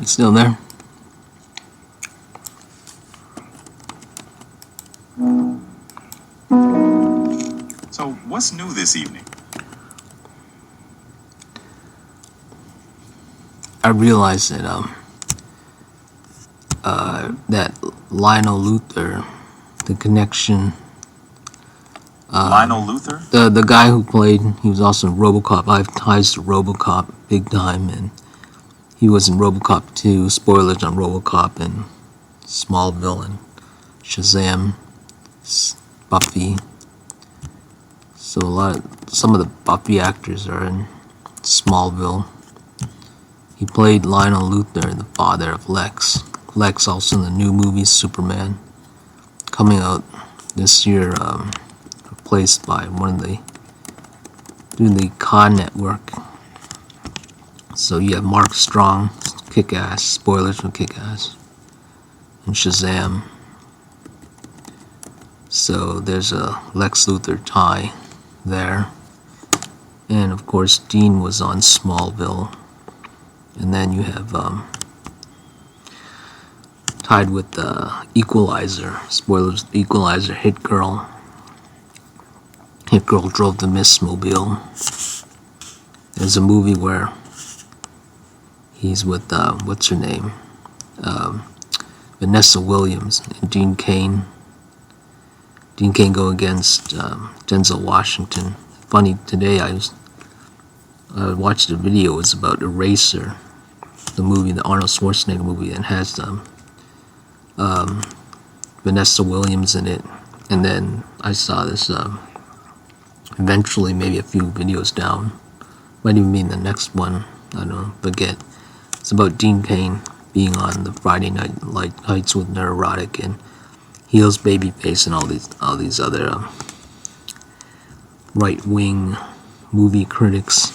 You still there? So, what's new this evening? I realized that Lionel Luthor, the connection, Lionel Luthor? the guy who played, he was also in RoboCop. I have ties to RoboCop big time, and he was in RoboCop 2. Spoilers on RoboCop and Smallville and Shazam, Buffy. So some of the Buffy actors are in Smallville. He played Lionel Luthor, the father of Lex. Lex also in the new movie Superman, coming out this year, replaced by doing the Khan Network. So you have Mark Strong, Kick-Ass, spoilers for Kick-Ass, and Shazam. So there's a Lex Luthor tie there. And of course Dean was on Smallville. And then you have tied with the Equalizer. Spoilers, Equalizer, Hit Girl. Hit Girl drove the Mistmobile. There's a movie where he's with, what's her name? Vanessa Williams and Dean Cain. Dean Cain go against Denzel Washington. Funny, today I watched a video. It was about Eraser, the movie, the Arnold Schwarzenegger movie, and has Vanessa Williams in it. And then I saw this, eventually, maybe a few videos down, might even be in the next one, I don't know, forget. It's about Dean Cain being on the Friday Night Lights with Neurotic and Heels Babyface and all these other right-wing movie critics.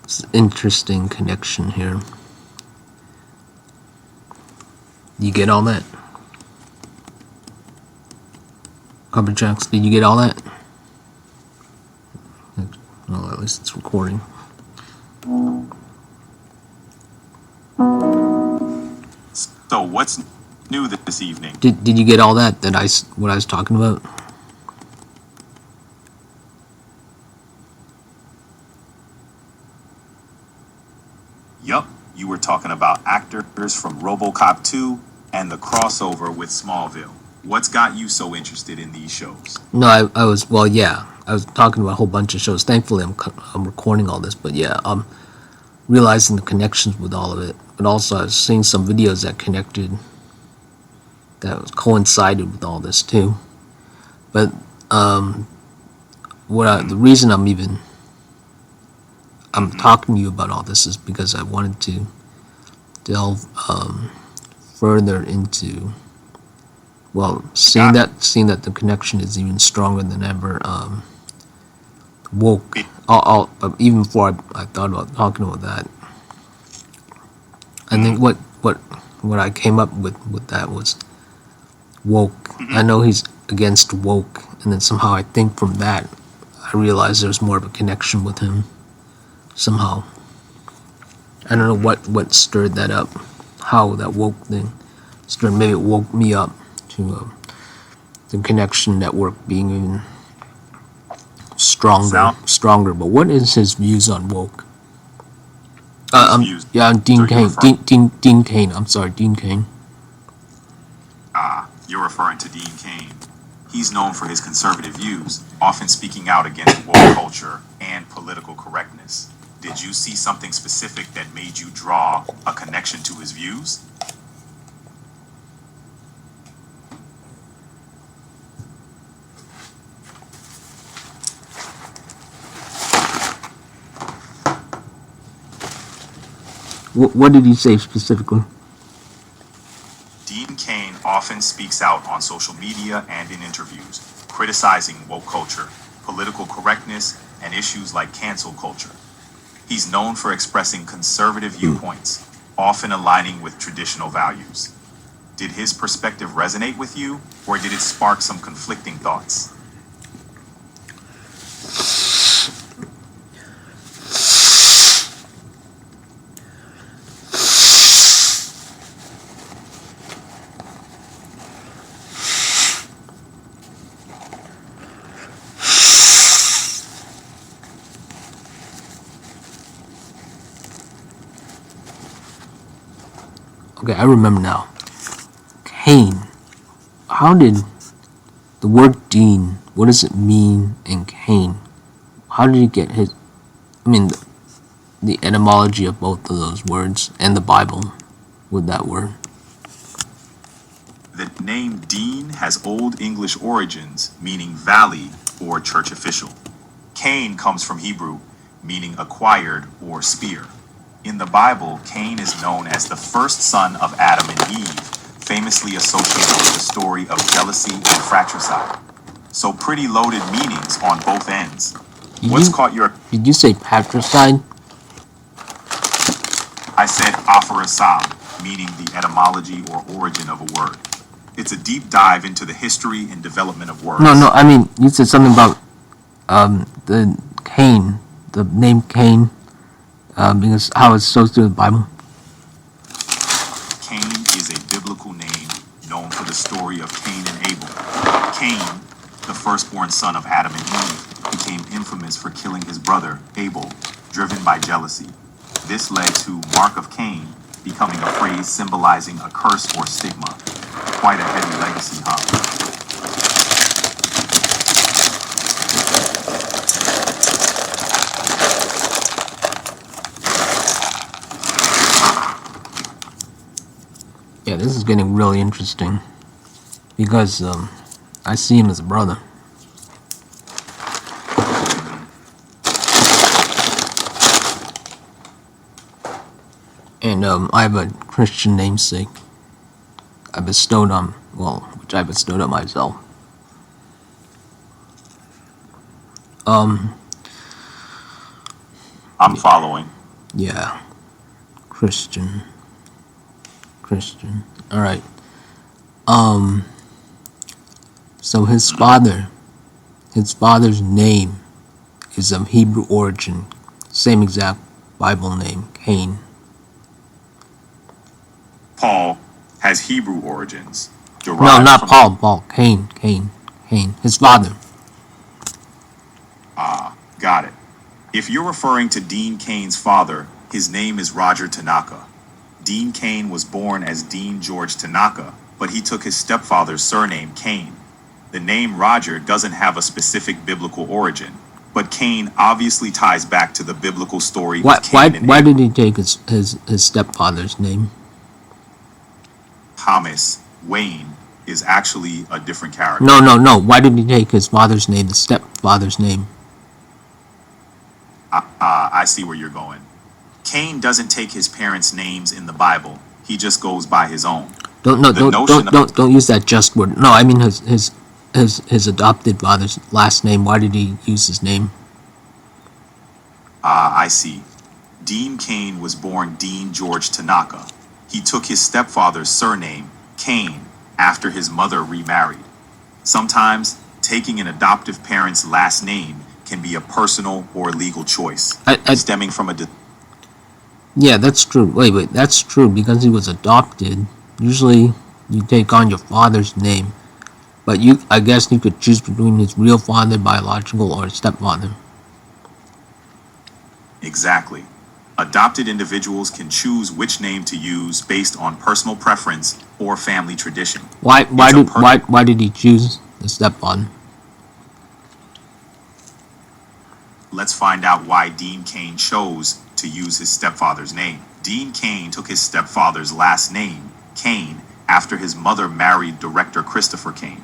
It's an interesting connection here. You get all that? Copper Jacks, did you get all that? Well, at least it's recording. So, what's new this evening? Did you get all that? What I was talking about? Yup, you were talking about actors from RoboCop 2 and the crossover with Smallville. What's got you so interested in these shows? No, I was, well, yeah, I was talking about a whole bunch of shows. Thankfully, I'm recording all this, but yeah, I'm realizing the connections with all of it. But also, I was seeing some videos that coincided with all this too. But the reason I'm talking to you about all this is because I wanted to delve further into, well, seeing that the connection is even stronger than ever. Woke. Even before I thought about talking about that, I think what I came up with that was woke. I know he's against woke, and then somehow I think from that I realized there's more of a connection with him. Somehow, I don't know what stirred that up. How that woke thing stirred. Maybe it woke me up to the connection network being even stronger. But what is his views on woke? Yeah, Dean Cain. Dean Cain. I'm sorry, Dean Cain. You're referring to Dean Cain. He's known for his conservative views, often speaking out against woke culture and political correctness. Did you see something specific that made you draw a connection to his views? What did he say specifically? Dean Cain often speaks out on social media and in interviews, criticizing woke culture, political correctness, and issues like cancel culture. He's known for expressing conservative viewpoints, often aligning with traditional values. Did his perspective resonate with you, or did it spark some conflicting thoughts? Okay, I remember now. Cain. How did the word Dean, what does it mean in Cain? How did he get his, the etymology of both of those words and the Bible with that word? The name Dean has Old English origins, meaning valley or church official. Cain comes from Hebrew, meaning acquired or spear. In the Bible, Cain is known as the first son of Adam and Eve, famously associated with the story of jealousy and fratricide. So pretty loaded meanings on both ends. Did you say patricide? I said aphorisab, meaning the etymology or origin of a word. It's a deep dive into the history and development of words. No, you said something about the Cain, the name Cain, because how it's associated with the Bible. Cain is a biblical name known for the story of Cain and Abel. Cain, the firstborn son of Adam and Eve, became infamous for killing his brother, Abel, driven by jealousy. This led to Mark of Cain becoming a phrase symbolizing a curse or stigma. Quite a heavy legacy, huh? Yeah, this is getting really interesting because I see him as a brother. And I have a Christian namesake which I bestowed on myself. I'm following. Yeah. Christian. Alright. So his father's name is of Hebrew origin. Same exact Bible name, Cain. Paul has Hebrew origins. No, not Paul. Cain. His father. Got it. If you're referring to Dean Cain's father, his name is Roger Tanaka. Dean Cain was born as Dean George Tanaka, but he took his stepfather's surname, Cain. The name Roger doesn't have a specific biblical origin, but Cain obviously ties back to the biblical story of Cain and why Abel. did he take his stepfather's name? Thomas Wayne is actually a different character. No. Why did he take his father's name, the stepfather's name? I see where you're going. Cain doesn't take his parents' names in the Bible. He just goes by his own. Don't use that just word. No, I mean his adopted father's last name. Why did he use his name? I see. Dean Cain was born Dean George Tanaka. He took his stepfather's surname, Cain, after his mother remarried. Sometimes, taking an adoptive parent's last name can be a personal or legal choice, stemming from a... Yeah, that's true. Wait, that's true because he was adopted. Usually, you take on your father's name, but I guess you could choose between his real father, biological, or stepfather. Exactly. Adopted individuals can choose which name to use based on personal preference or family tradition. Why did he choose the stepfather? Let's find out why Dean Cain chose to use his stepfather's name. Dean Cain took his stepfather's last name, Cain, after his mother married director Christopher Cain.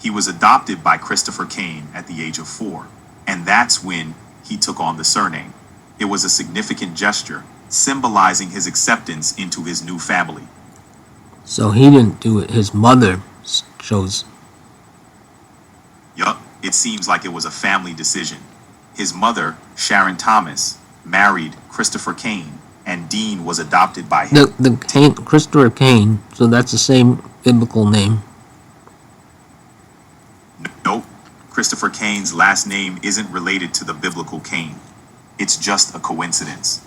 He was adopted by Christopher Cain at the age of 4, and that's when he took on the surname. It was a significant gesture, symbolizing his acceptance into his new family. So he didn't do it. His mother chose. Yup, it seems like it was a family decision. His mother, Sharon Thomas, married Christopher Cain, and Dean was adopted by him. Christopher Cain, so that's the same biblical name. Nope. Christopher Cain's last name isn't related to the biblical Cain. It's just a coincidence.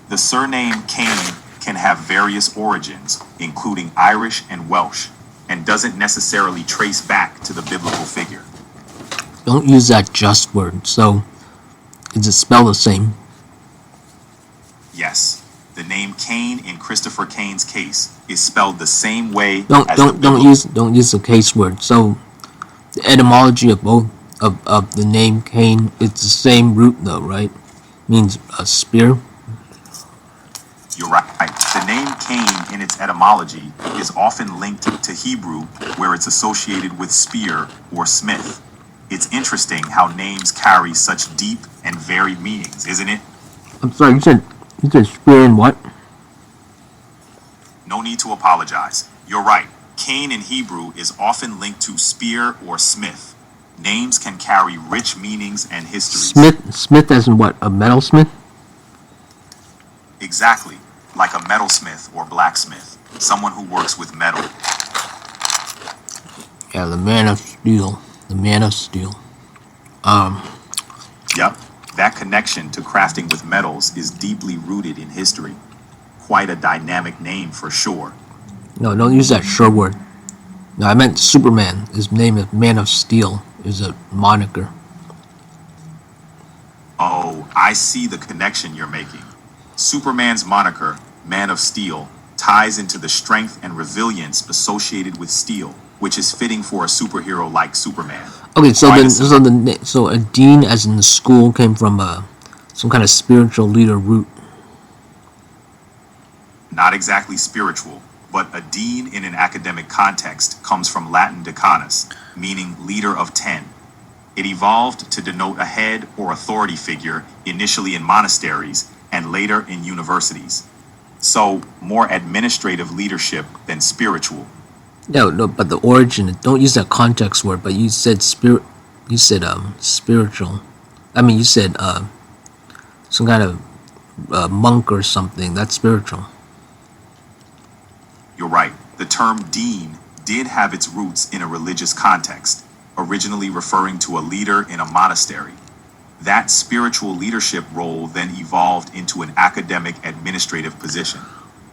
The surname Cain can have various origins, including Irish and Welsh, and doesn't necessarily trace back to the biblical figure. Don't use that just word. So, is it spelled the same? Yes. The name Cain in Christopher Cain's case is spelled the same way Don't as the don't don't biblical. use the case word. So the etymology of both of the name Cain, it's the same root though, right? Means a spear. You're right. The name Cain in its etymology is often linked to Hebrew, where it's associated with spear or smith. It's interesting how names carry such deep and varied meanings, isn't it? I'm sorry, you said spear and what? No need to apologize. You're right. Cain in Hebrew is often linked to spear or smith. Names can carry rich meanings and histories. Smith as in what? A metalsmith? Exactly, like a metalsmith or blacksmith, someone who works with metal. Yeah, the man of steel. The man of steel. Yep, that connection to crafting with metals is deeply rooted in history. Quite a dynamic name for sure. No, don't use that short word. No, I meant Superman. His name is Man of Steel. Is a moniker. Oh, I see the connection you're making. Superman's moniker, Man of Steel, ties into the strength and resilience associated with steel, which is fitting for a superhero like Superman. Okay, so Quite then a so a dean, as in the school, came from some kind of spiritual leader root. Not exactly spiritual, but a dean in an academic context comes from Latin decanus, meaning leader of 10. It evolved to denote a head or authority figure initially in monasteries and later in universities. So, more administrative leadership than spiritual. No, but the origin. Don't use that context word. But you said spirit. You said spiritual. I mean, you said some kind of monk or something. That's spiritual. You're right. The term dean did have its roots in a religious context, originally referring to a leader in a monastery. That spiritual leadership role then evolved into an academic administrative position.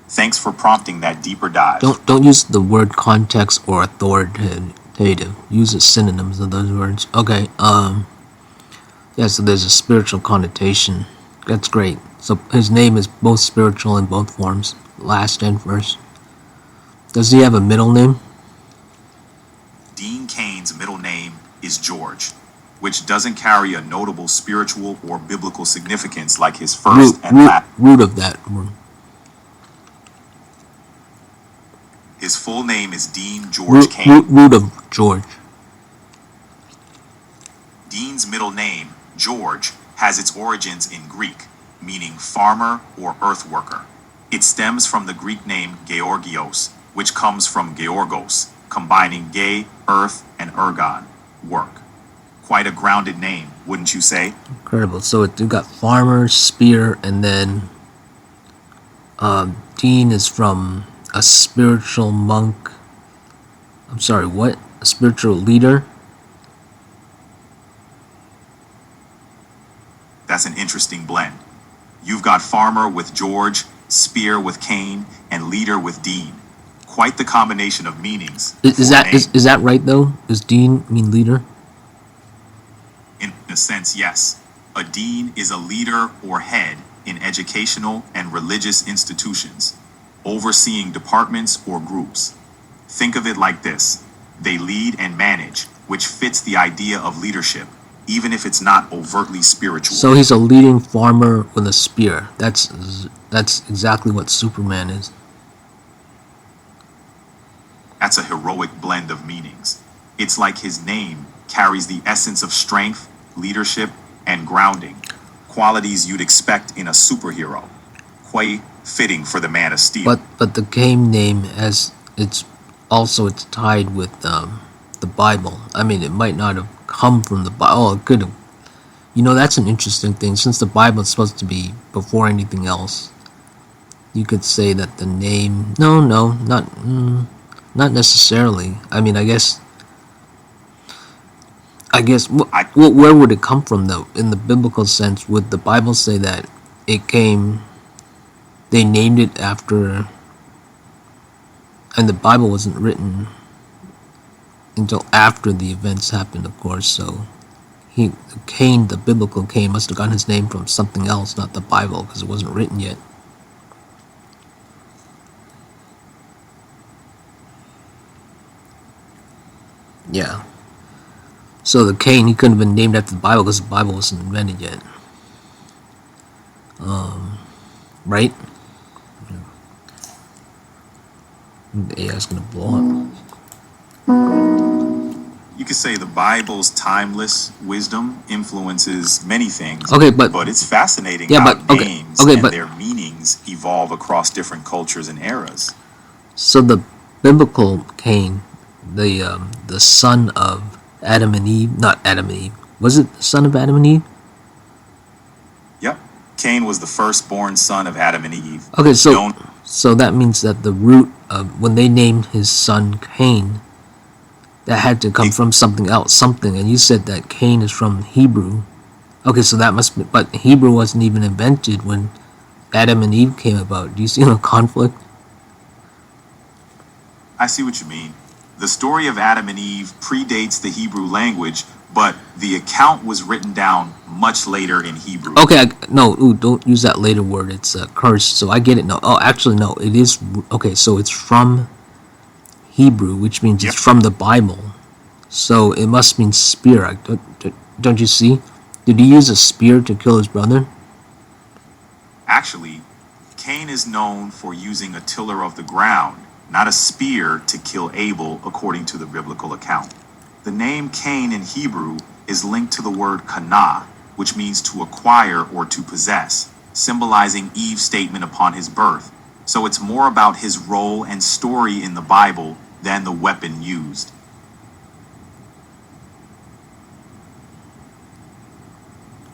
Thanks for prompting that deeper dive. Don't use the word context or authoritative. Use the synonyms of those words. Okay. Yeah. So there's a spiritual connotation. That's great. So his name is both spiritual in both forms, last and first. Does he have a middle name? Dean Cain's middle name is George, which doesn't carry a notable spiritual or biblical significance like his first and last. Root of that word. His full name is Dean George Cain. Root of George. Dean's middle name, George, has its origins in Greek, meaning farmer or earth worker. It stems from the Greek name Georgios, which comes from Georgos, combining ge, earth, and ergon, work. Quite a grounded name, wouldn't you say? Incredible. So you got farmer, spear, and then Dean is from a spiritual monk. I'm sorry, what? A spiritual leader? That's an interesting blend. You've got farmer with George, spear with Cain, and leader with Dean. Quite the combination of meanings. Is that right though? Does Dean mean leader? In a sense, yes. A dean is a leader or head in educational and religious institutions, overseeing departments or groups. Think of it like this. They lead and manage, which fits the idea of leadership, even if it's not overtly spiritual. So he's a leading farmer with a spear. That's exactly what Superman is. That's a heroic blend of meanings. It's like his name carries the essence of strength, leadership, and grounding, qualities you'd expect in a superhero. Quite fitting for the Man of Steel. But the game name it's tied with the Bible. I mean, it might not have come from the Bible. Oh, it could have. You know, that's an interesting thing. Since the Bible is supposed to be before anything else, you could say that the name. No, not necessarily. I mean, I guess. Where would it come from though? In the biblical sense, would the Bible say that it came? They named it after. And the Bible wasn't written until after the events happened, of course. So, Cain, the biblical Cain, must have gotten his name from something else, not the Bible, because it wasn't written yet. Yeah. So the Cain, he couldn't have been named after the Bible because the Bible wasn't invented yet. Right? The AI's gonna blow up. You could say the Bible's timeless wisdom influences many things, Okay, but but it's fascinating yeah, how but okay, names okay, and but their meanings evolve across different cultures and eras. so the biblical Cain, the son of Adam and Eve, not Adam and Eve. Was it the son of Adam and Eve? Yep. Cain was the firstborn son of Adam and Eve. Okay, Known so that means that the root of when they named his son Cain, that had to come from something else, something. And you said that Cain is from Hebrew. Okay, so that must be, but Hebrew wasn't even invented when Adam and Eve came about. Do you see the conflict? I see what you mean. The story of Adam and Eve predates the Hebrew language, but the account was written down much later in Hebrew. Okay, no, ooh, don't use that later word. It's a curse. So I get it. No, oh, actually, no, it is okay. So it's from Hebrew, which means Yep. it's from the Bible. So it must mean spear. Don't you see? Did he use a spear to kill his brother? Actually, Cain is known for using a tiller of the ground, not a spear, to kill Abel, according to the biblical account. The name Cain in Hebrew is linked to the word kana, which means to acquire or to possess, symbolizing Eve's statement upon his birth. So it's more about his role and story in the Bible than the weapon used.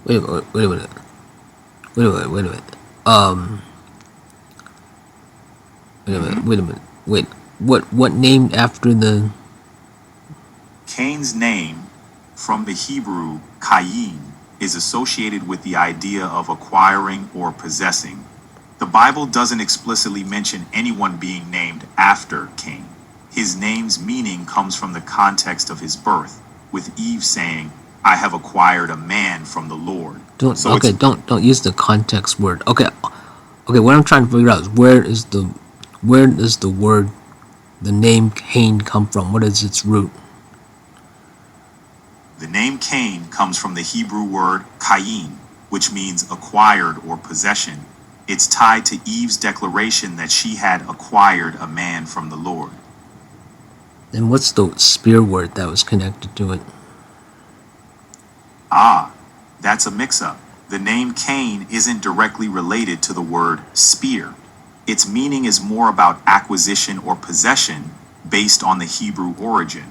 Wait a minute. Wait a minute. Wait a minute. Wait a minute. Um. Wait a minute. Wait a minute. Wait. What named after the? Cain's name, from the Hebrew Cain, is associated with the idea of acquiring or possessing. The Bible doesn't explicitly mention anyone being named after Cain. His name's meaning comes from the context of his birth, with Eve saying, "I have acquired a man from the Lord." Don't. So Okay. it's Don't use the context word. Okay. Okay. What I'm trying to figure out is where does the word, the name Cain come from? What is its root? the name Cain comes from the Hebrew word Cain, which means acquired or possession. It's tied to Eve's declaration that she had acquired a man from the Lord. And what's the spear word that was connected to it? Ah, that's a mix-up. The name Cain isn't directly related to the word spear. Its meaning is more about acquisition or possession based on the Hebrew origin.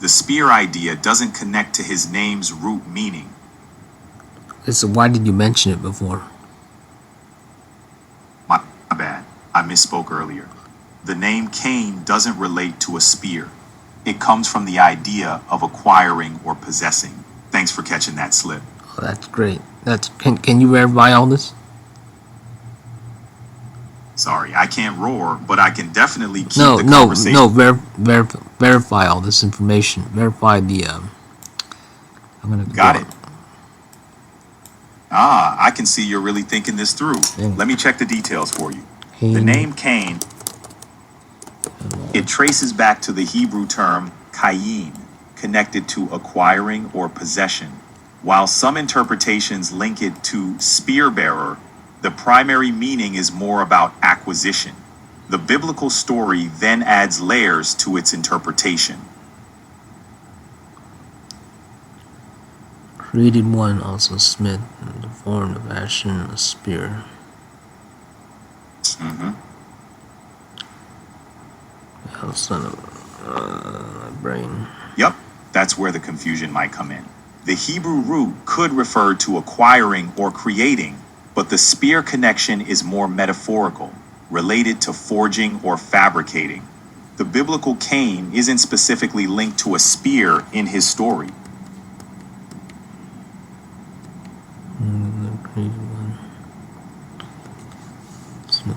The spear idea doesn't connect to his name's root meaning. So why did you mention it before? My bad, I misspoke earlier. The name Cain doesn't relate to a spear. It comes from the idea of acquiring or possessing. Thanks for catching that slip. Oh, that's great. Can you verify all this? Sorry, I can't roar, but I can definitely keep No, the no, conversation. no. Verify all this information. Verify the. I'm gonna Got go it. Ah, I can see you're really thinking this through. Yeah. Let me check the details for you. Cain. The name Cain, it traces back to the Hebrew term Cain, connected to acquiring or possession. While some interpretations link it to spear bearer, the primary meaning is more about acquisition. The biblical story then adds layers to its interpretation. Created one, also smith, in the form of fashion a spear. Mhm. Oh, son of my brain. Yep, that's where the confusion might come in. The Hebrew root could refer to acquiring or creating, but the spear connection is more metaphorical, related to forging or fabricating. The biblical Cain isn't specifically linked to a spear in his story. Created one. Smith.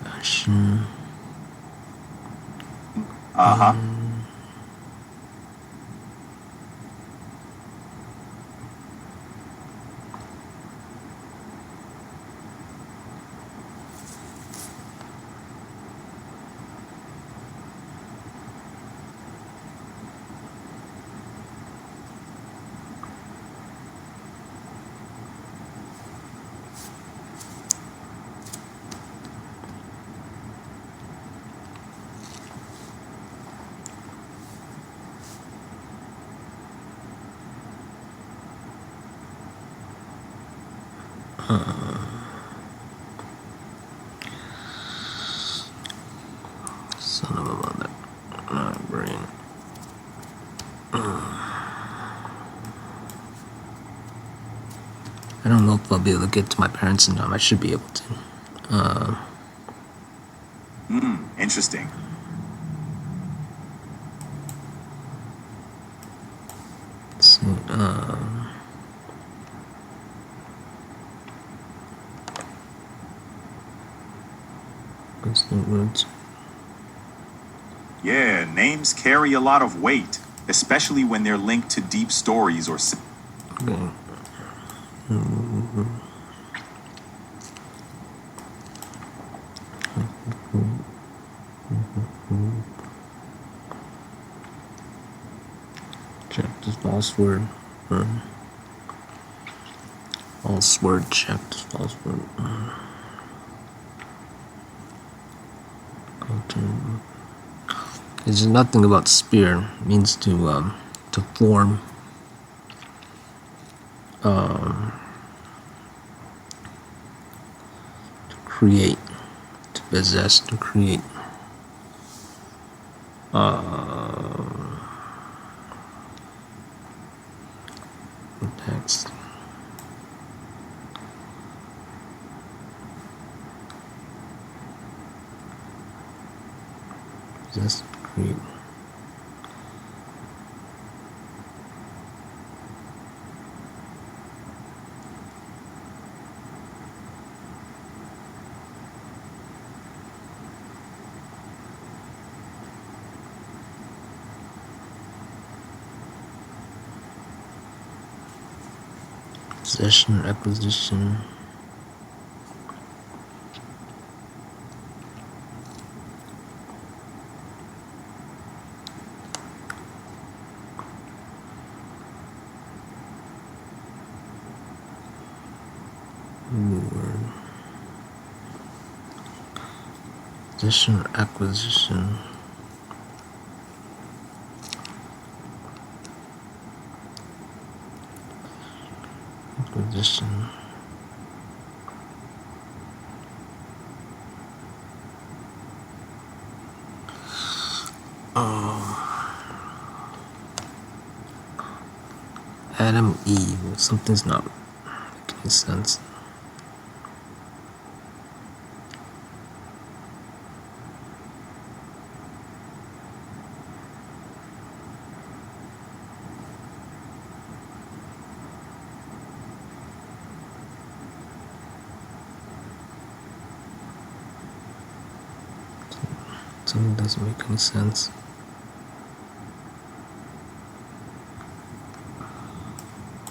Fashion. Uh-huh. Son of a mother. My brain. I don't know if I'll be able to get to my parents in time. I should be able to. Interesting. Let's see. What's the words? Yeah, names carry a lot of weight, especially when they're linked to deep stories or Okay. Check this password. Password check this password. Go to. There's nothing about spear. It means to form. To create, to possess, to create. Text. Possess, create. Possession, acquisition. Word. Possession, acquisition. Acquisition. Adam, Eve. Something's not making sense. Something doesn't make any sense.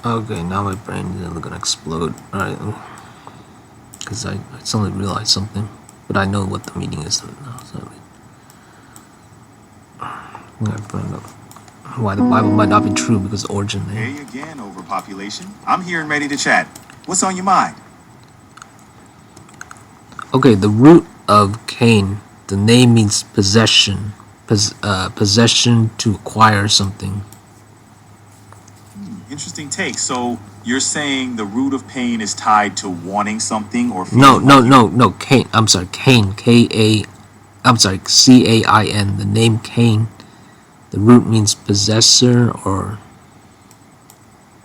Okay, now my brain is gonna explode. Alright. Because I suddenly realized something. But I know what the meaning is now. So I bring up why the Bible might not be true because the origin there. Hey again, overpopulation. I'm here and ready to chat. What's on your mind? Okay, the root of Cain, the name means possession. Possession to acquire something. Interesting take. So you're saying the root of pain is tied to wanting something or feeling No, Cain. I'm sorry, Cain. C-A-I-N. The name Cain. The root means possessor or.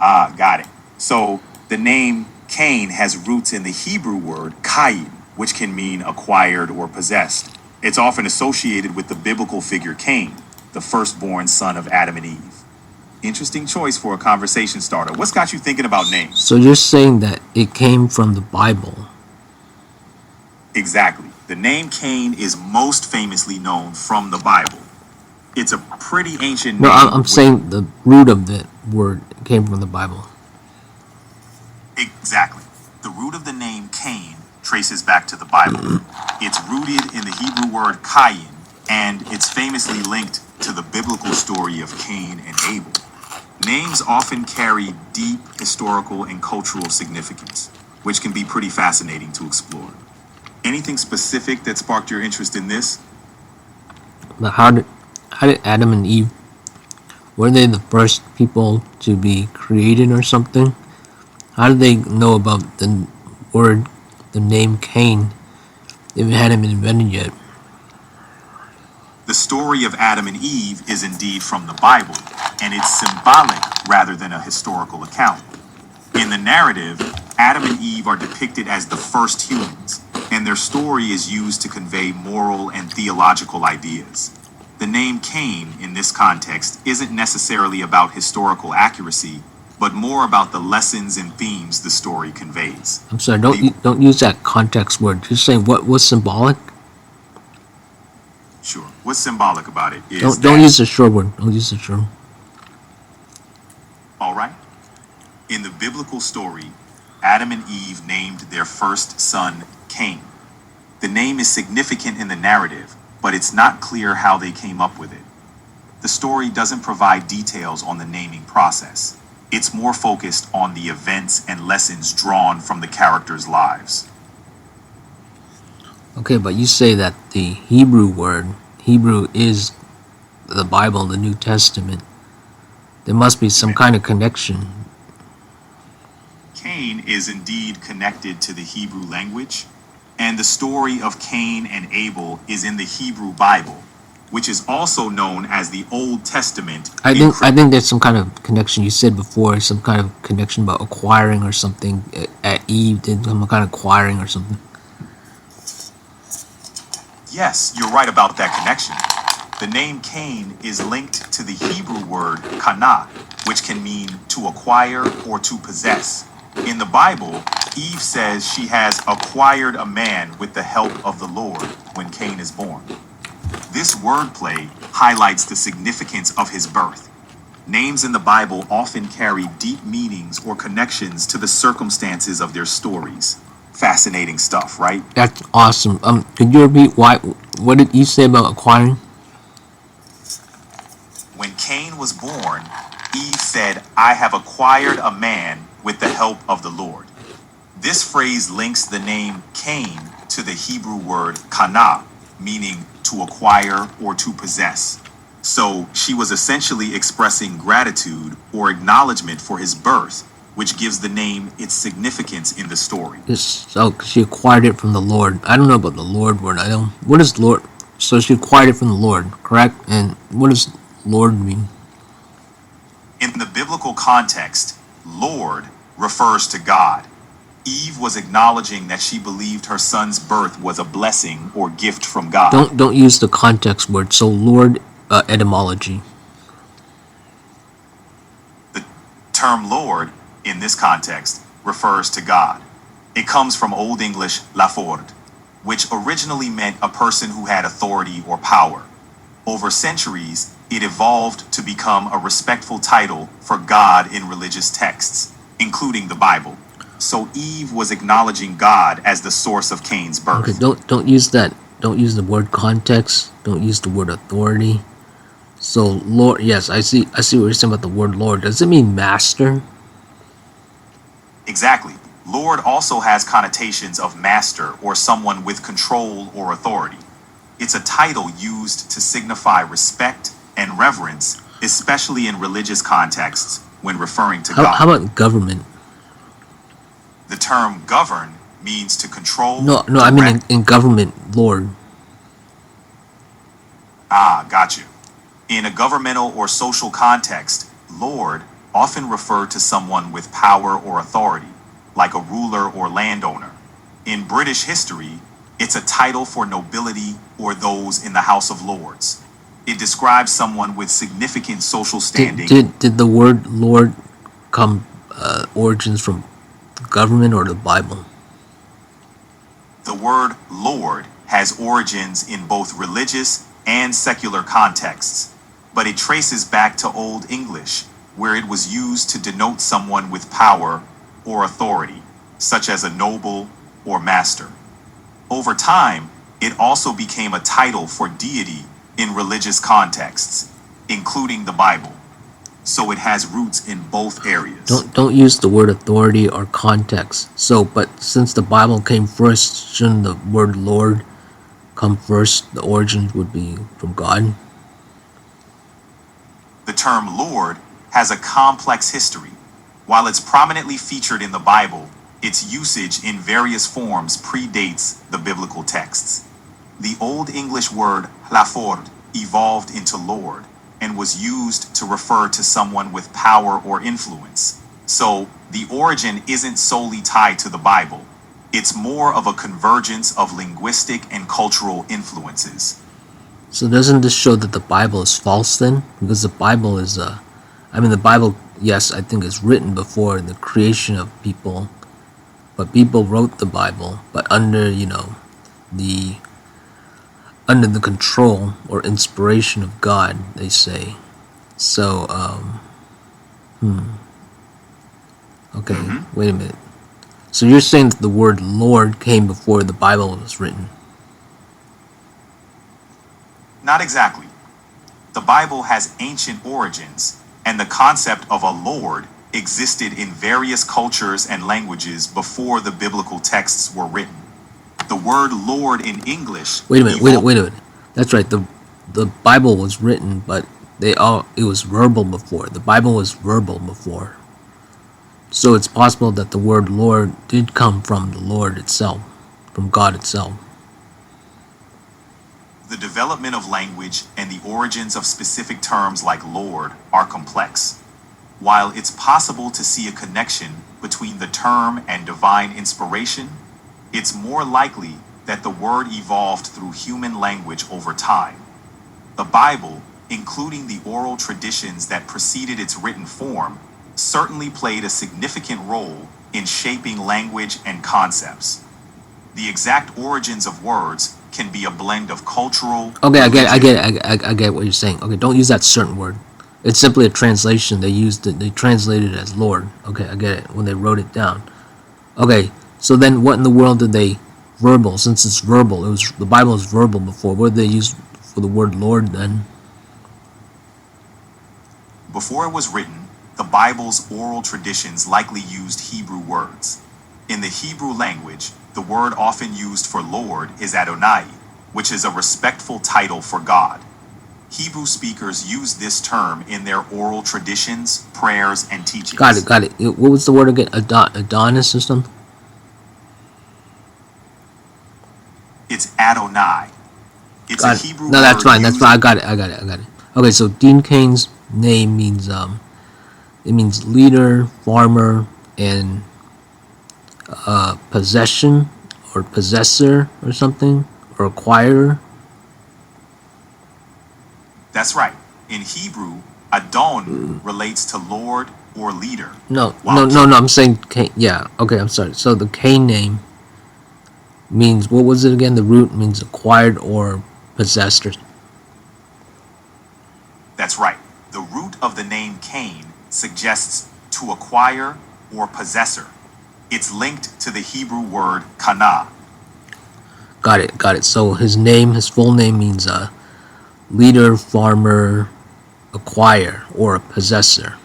Ah, got it. So the name Cain has roots in the Hebrew word Cain, which can mean acquired or possessed. It's often associated with the biblical figure Cain, the firstborn son of Adam and Eve. Interesting choice for a conversation starter. What's got you thinking about names? So you're saying that it came from the Bible? Exactly. The name Cain is most famously known from the Bible. It's a pretty ancient No, name. I'm saying the root of the word came from the Bible. Exactly. The root of the name Cain traces back to the Bible. It's rooted in the Hebrew word Cain, and it's famously linked to the biblical story of Cain and Abel. Names often carry deep historical and cultural significance, which can be pretty fascinating to explore. Anything specific that sparked your interest in this? But how did Adam and Eve, were they the first people to be created or something? How did they know about the word, the name Cain, if it hadn't been invented yet? The story of Adam and Eve is indeed from the Bible, and it's symbolic rather than a historical account. In the narrative, Adam and Eve are depicted as the first humans, and their story is used to convey moral and theological ideas. The name Cain in this context isn't necessarily about historical accuracy, but more about the lessons and themes the story conveys. I'm sorry, don't use that context word. Just say what was symbolic. Sure. What's symbolic about it is Don't use the short word. Don't use the short. All right. In the biblical story, Adam and Eve named their first son Cain. The name is significant in the narrative, but it's not clear how they came up with it. The story doesn't provide details on the naming process. It's more focused on the events and lessons drawn from the characters' lives. Okay, but you say that the Hebrew is the Bible, the New Testament. There must be some kind of connection. Cain is indeed connected to the Hebrew language, and the story of Cain and Abel is in the Hebrew Bible, which is also known as the Old Testament. I think there's some kind of connection. You said before some kind of connection about acquiring or something. At Eve did some kind of acquiring or something. Yes, you're right about that connection. The name Cain is linked to the Hebrew word kana, which can mean to acquire or to possess. In the Bible, Eve says she has acquired a man with the help of the Lord when Cain is born. This wordplay highlights the significance of his birth. Names in the Bible often carry deep meanings or connections to the circumstances of their stories. Fascinating stuff, right? That's awesome. Could you repeat what did you say about acquiring? When Cain was born, Eve said, "I have acquired a man with the help of the Lord." This phrase links the name Cain to the Hebrew word kana, meaning to acquire or to possess. So she was essentially expressing gratitude or acknowledgement for his birth, which gives the name its significance in the story. So she acquired it from the Lord. I don't know about the Lord word. What is Lord? So she acquired it from the Lord, correct? And what does Lord mean? In the biblical context, Lord refers to God. Eve was acknowledging that she believed her son's birth was a blessing or gift from God. Don't use the context word. So Lord, etymology. The term Lord in this context refers to God. It comes from Old English laford, which originally meant a person who had authority or power. Over centuries, it evolved to become a respectful title for God in religious texts, including the Bible. So Eve was acknowledging God as the source of Cain's birth. Okay, don't use that. Don't use the word context. Don't use the word authority. So Lord, yes, I see what you're saying about the word Lord. Does it mean master? Exactly. Lord also has connotations of master or someone with control or authority. It's a title used to signify respect and reverence, especially in religious contexts when referring to God. How about government? The term govern means to control. No, I mean in government, Lord. Ah, got you. In a governmental or social context, Lord often refer to someone with power or authority, like a ruler or landowner. In British history, it's a title for nobility or those in the House of Lords. It describes someone with significant social standing. Did the word Lord come origins from government or the Bible? The word Lord has origins in both religious and secular contexts, but it traces back to Old English, where it was used to denote someone with power or authority, such as a noble or master. Over time, it also became a title for deity in religious contexts, including the Bible. So it has roots in both areas. Don't use the word authority or context. So, but since the Bible came first, shouldn't the word Lord come first? The origin would be from God. The term Lord has a complex history. While it's prominently featured in the Bible, Its usage in various forms predates the biblical texts. The Old English word hlaford evolved into lord and was used to refer to someone with power or influence. So, the origin isn't solely tied to the Bible. It's more of a convergence of linguistic and cultural influences. So doesn't this show that the Bible is false then? Because the Bible is the Bible, yes, I think is written before the creation of people, but people wrote the Bible, but under, the under the control or inspiration of God, they say. So, okay, wait a minute. So you're saying that the word Lord came before the Bible was written? Not exactly. The Bible has ancient origins, and the concept of a lord existed in various cultures and languages before the biblical texts were written. The word lord in English. Wait a minute. That's right. The Bible was written, but it was verbal before. The Bible was verbal before. So it's possible that the word Lord did come from the Lord itself, from God itself. The development of language and the origins of specific terms like Lord are complex. While it's possible to see a connection between the term and divine inspiration, it's more likely that the word evolved through human language over time. The Bible, including the oral traditions that preceded its written form, certainly played a significant role in shaping language and concepts. The exact origins of words can be a blend of cultural. Okay, I get what you're saying. Okay, don't use that certain word. It's simply a translation. They translated it as Lord. Okay, I get it when they wrote it down. Okay, so then what in the world did they verbal? Since it's verbal, the Bible is verbal before. What did they use for the word Lord then? Before it was written, the Bible's oral traditions likely used Hebrew words. In the Hebrew language, the word often used for Lord is Adonai, which is a respectful title for God. Hebrew speakers use this term in their oral traditions, prayers, and teachings. Got it. What was the word again? Adonis or something? It's Adonai. It's Got a it. Hebrew No, that's word fine. That's used- fine. I got it. Okay, so Dean Cain's name means it means leader, farmer, and possession or possessor or something, or acquirer. That's right. In Hebrew, Adon relates to Lord or leader. No, Wow. I'm saying Cain. Yeah, okay, I'm sorry. So the Cain name means, what was it again? The root means acquired or possessed. That's right. The root of the name Cain suggests to acquire or possessor. It's linked to the Hebrew word kana. Got it. So his full name means leader, farmer, acquire, or possessor.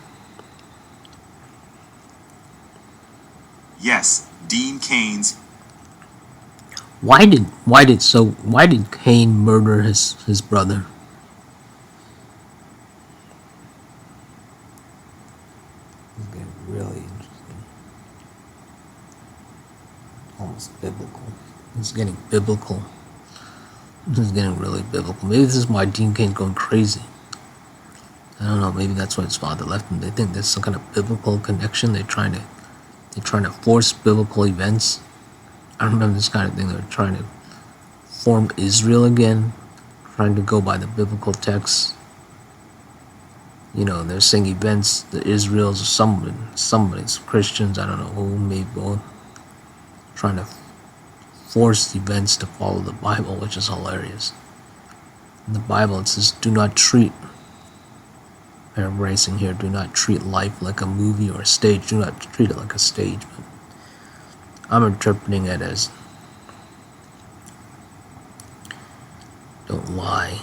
Yes, Dean Cain's. Why did Cain murder his brother? It's getting really interesting. Almost biblical. It's getting biblical. This is getting really biblical. Maybe this is why Dean Cain's going crazy. I don't know. Maybe that's why his father left him. They think there's some kind of biblical connection. They're trying to force biblical events. I remember this kind of thing. They're trying to form Israel again, trying to go by the biblical texts. They're saying events, the Israels, or somebody's Christians, I don't know who, maybe both, trying to force events to follow the Bible, which is hilarious. In the Bible, it says, do not treat, paraphrasing here, do not treat life like a movie or a stage. Do not treat it like a stage. But I'm interpreting it as, don't lie.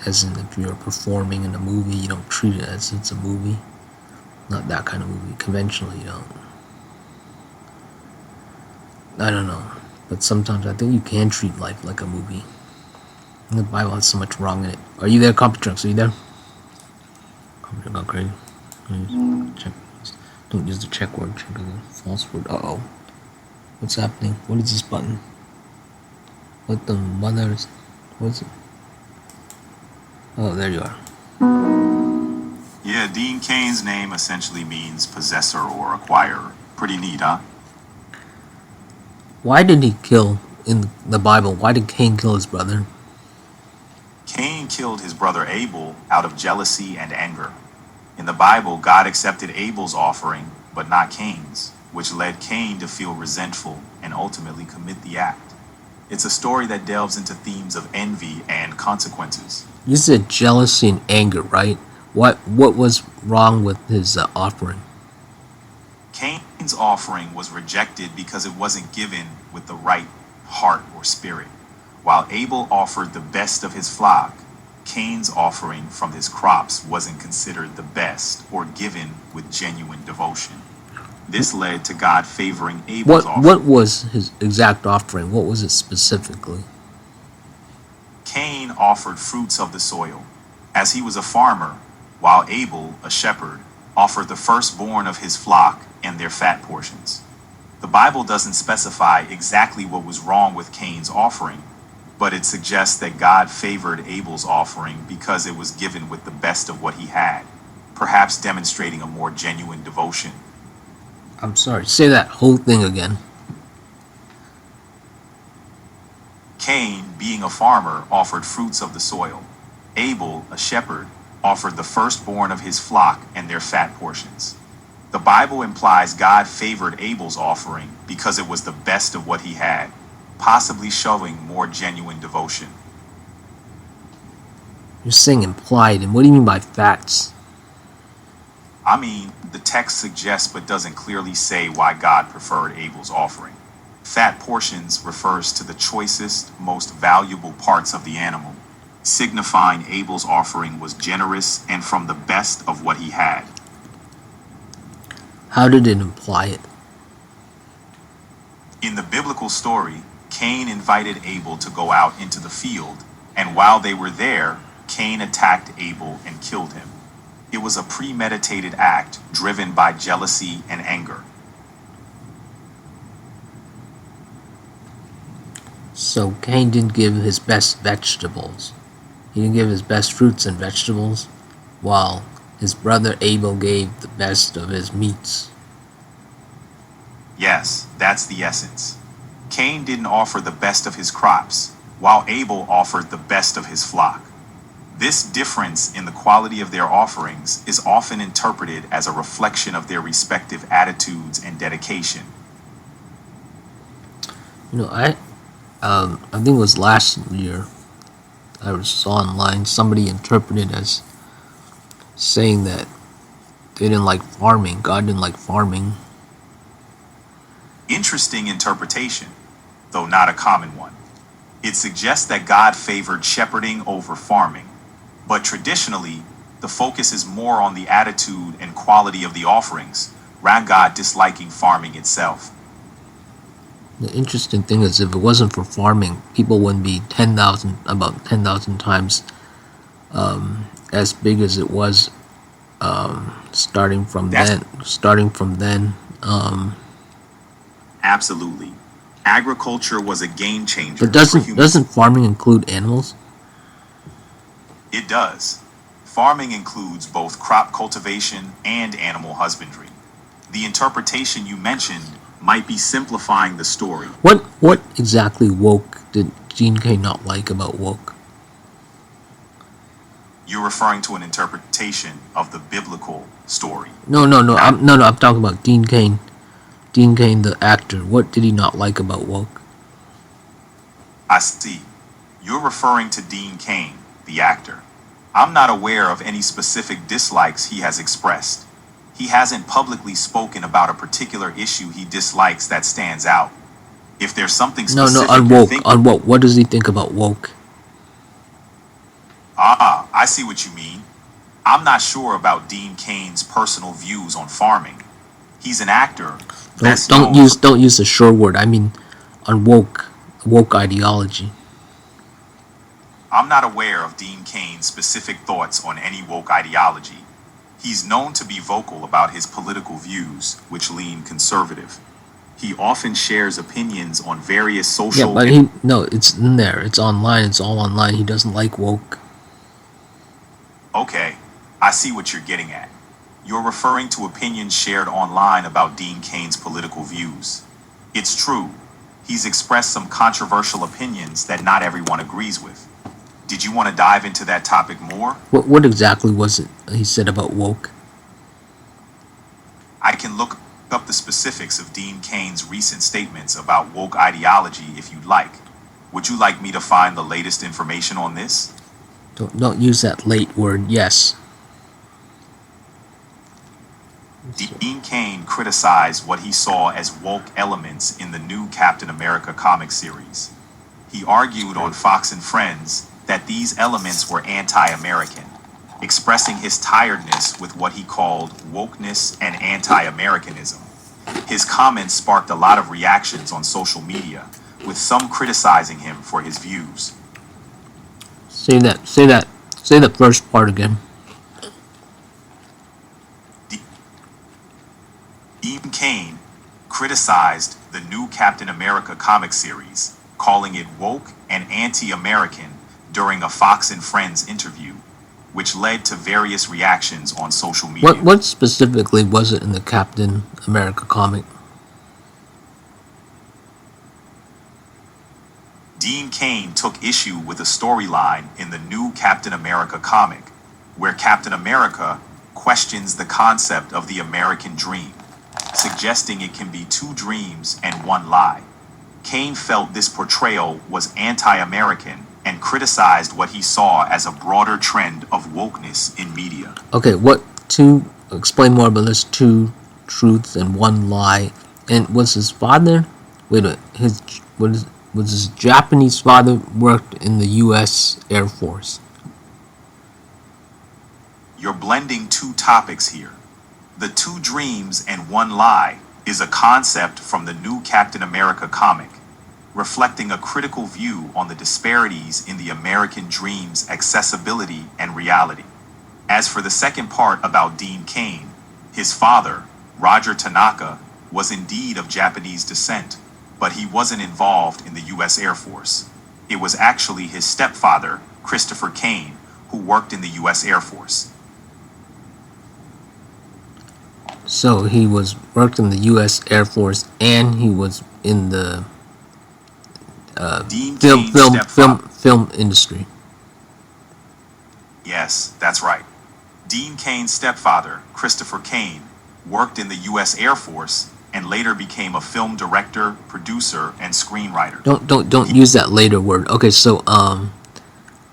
As in, if you're performing in a movie, you don't treat it as it's a movie. Not that kind of movie. Conventionally, you don't. I don't know. But sometimes I think you can treat life like a movie. And the Bible has so much wrong in it. Are you there, Computrunks? Are you there? Computer gone crazy. Check. Don't use the check word. Check the false word. Uh-oh. What's happening? What is this button? What the mother's... What's it? Oh, there you are. Yeah, Dean Cain's name essentially means possessor or acquirer. Pretty neat, huh? Why did he kill, in the Bible, why did Cain kill his brother? Cain killed his brother Abel out of jealousy and anger. In the Bible, God accepted Abel's offering, but not Cain's, which led Cain to feel resentful and ultimately commit the act. It's a story that delves into themes of envy and consequences. You said jealousy and anger, right? What was wrong with his offering? Cain's offering was rejected because it wasn't given with the right heart or spirit. While Abel offered the best of his flock, Cain's offering from his crops wasn't considered the best or given with genuine devotion. This led to God favoring Abel's offering. What was his exact offering? What was it specifically? Cain offered fruits of the soil, as he was a farmer, while Abel, a shepherd, offered the firstborn of his flock and their fat portions. The Bible doesn't specify exactly what was wrong with Cain's offering, but it suggests that God favored Abel's offering because it was given with the best of what he had, perhaps demonstrating a more genuine devotion. I'm sorry, say that whole thing again. Cain, being a farmer, offered fruits of the soil. Abel, a shepherd, offered the firstborn of his flock and their fat portions. The Bible implies God favored Abel's offering because it was the best of what he had, possibly showing more genuine devotion. You're saying implied, and what do you mean by facts? I mean, the text suggests but doesn't clearly say why God preferred Abel's offering. Fat portions refers to the choicest, most valuable parts of the animal, signifying Abel's offering was generous and from the best of what he had. How did it imply it? In the biblical story, Cain invited Abel to go out into the field, and while they were there, Cain attacked Abel and killed him. It was a premeditated act driven by jealousy and anger. So Cain didn't give his best vegetables. He didn't give his best fruits and vegetables, while his brother Abel gave the best of his meats. Yes, that's the essence. Cain didn't offer the best of his crops, while Abel offered the best of his flock. This difference in the quality of their offerings is often interpreted as a reflection of their respective attitudes and dedication. You know, I think it was last year I saw online somebody interpreted as saying that they didn't like farming. God didn't like farming. Interesting interpretation, though not a common one. It suggests that God favored shepherding over farming, but traditionally, the focus is more on the attitude and quality of the offerings, rather than God disliking farming itself. The interesting thing is, if it wasn't for farming, people wouldn't be about 10,000 times as big as it was starting from then. Absolutely. Agriculture was a game changer But for humans. doesn't farming include animals? It does. Farming includes both crop cultivation and animal husbandry. The interpretation you mentioned might be simplifying the story. What exactly woke did Gene Kay not like about woke? You're referring to an interpretation of the biblical story. No. I'm talking about Dean Cain. Dean Cain, the actor. What did he not like about woke? I see. You're referring to Dean Cain, the actor. I'm not aware of any specific dislikes he has expressed. He hasn't publicly spoken about a particular issue he dislikes that stands out. If there's something specific on you're woke. thinking- On woke. What does he think about woke? Ah, I see what you mean. I'm not sure about Dean Cain's personal views on farming. He's an actor. Don't use the short word. I mean, on woke ideology. I'm not aware of Dean Cain's specific thoughts on any woke ideology. He's known to be vocal about his political views, which lean conservative. He often shares opinions on various Yeah, social. but no, it's in there. It's online. It's all online. He doesn't like woke. Okay, I see what you're getting at. You're referring to opinions shared online about Dean Cain's political views. It's true. He's expressed some controversial opinions that not everyone agrees with. Did you want to dive into that topic more? What exactly was it he said about woke? I can look up the specifics of Dean Cain's recent statements about woke ideology if you'd like. Would you like me to find the latest information on this? Don't use that late word. Yes. Dean Cain criticized what he saw as woke elements in the new Captain America comic series. He argued on Fox and Friends that these elements were anti-American, expressing his tiredness with what he called wokeness and anti-Americanism. His comments sparked a lot of reactions on social media, with some criticizing him for his views. Say the first part again. Dean Cain criticized the new Captain America comic series, calling it woke and anti-American during a Fox and Friends interview, which led to various reactions on social media. What specifically was it in the Captain America comic? Dean Cain took issue with a storyline in the new Captain America comic, where Captain America questions the concept of the American dream, suggesting it can be two dreams and one lie. Cain felt this portrayal was anti-American and criticized what he saw as a broader trend of wokeness in media. Okay, explain more about this two truths and one lie. And was his father, was his Japanese father worked in the U.S. Air Force? You're blending two topics here. The two dreams and one lie is a concept from the new Captain America comic, reflecting a critical view on the disparities in the American dream's accessibility and reality. As for the second part about Dean Cain, his father, Roger Tanaka, was indeed of Japanese descent, but he wasn't involved in the U.S. Air Force. It was actually his stepfather, Christopher Cain, who worked in the U.S. Air Force. So he worked in the U.S. Air Force, and he was in the Dean Cain's stepfather. film industry. Yes, that's right. Dean Cain's stepfather, Christopher Cain, worked in the U.S. Air Force and later became a film director, producer, and screenwriter. Don't use that later word. Okay, so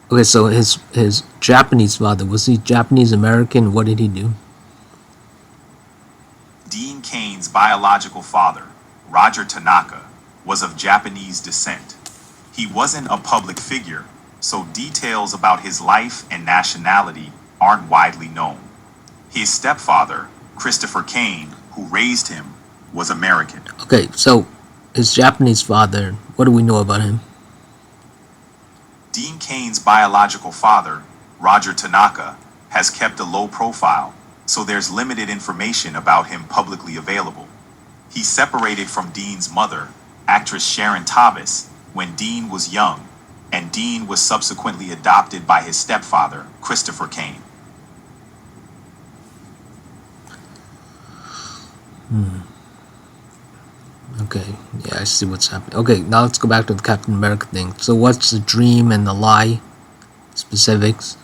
his Japanese father, was he Japanese American? What did he do? Dean Cain's biological father, Roger Tanaka, was of Japanese descent. He wasn't a public figure, so details about his life and nationality aren't widely known. His stepfather, Christopher Cain, who raised him, was American. Okay, so his Japanese father, what do we know about him? Dean Cain's biological father, Roger Tanaka, has kept a low profile, so there's limited information about him publicly available. He separated from Dean's mother, actress Sharon Tabas, when Dean was young, and Dean was subsequently adopted by his stepfather, Christopher Cain. Okay, yeah, I see what's happening. Okay, now let's go back to the Captain America thing. So what's the dream and the lie? Specifics?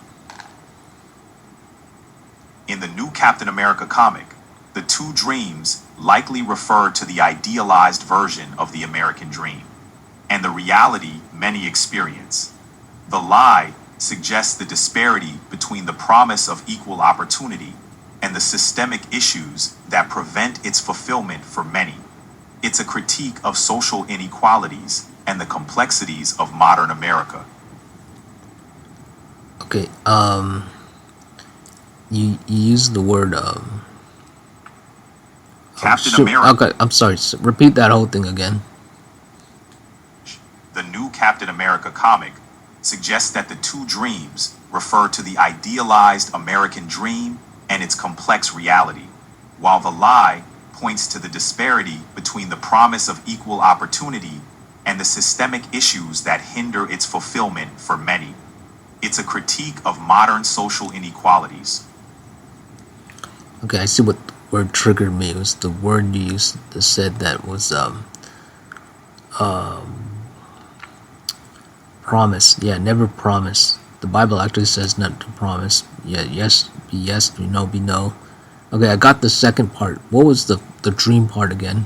In the new Captain America comic, the two dreams likely refer to the idealized version of the American dream, and the reality many experience. The lie suggests the disparity between the promise of equal opportunity and the systemic issues that prevent its fulfillment for many. It's a critique of social inequalities and the complexities of modern America. Okay, you used the word Captain America. Okay, I'm sorry. Repeat that whole thing again. The new Captain America comic suggests that the two dreams refer to the idealized American dream and its complex reality, while the lie points to the disparity between the promise of equal opportunity and the systemic issues that hinder its fulfillment for many. It's a critique of modern social inequalities. Okay, I see what word triggered me. It was the word you used that said that was promise. Yeah, never promise. The Bible actually says not to promise. Yeah, yes, be no, be no. Okay, I got the second part. What was the dream part again?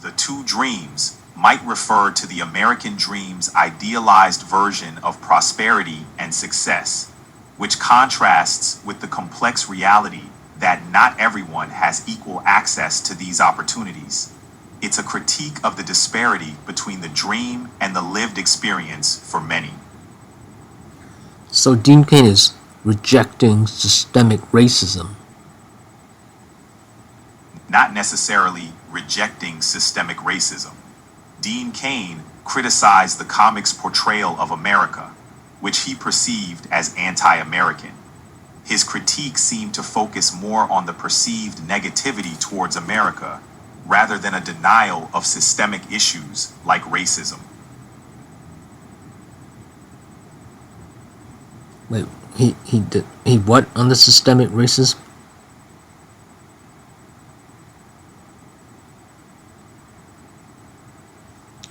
The two dreams might refer to the American dream's idealized version of prosperity and success, which contrasts with the complex reality that not everyone has equal access to these opportunities. It's a critique of the disparity between the dream and the lived experience for many. So Dean Cain is rejecting systemic racism. Not necessarily rejecting systemic racism. Dean Cain criticized the comic's portrayal of America, which he perceived as anti-American. His critique seemed to focus more on the perceived negativity towards America rather than a denial of systemic issues like racism. Wait, he what on the systemic racism?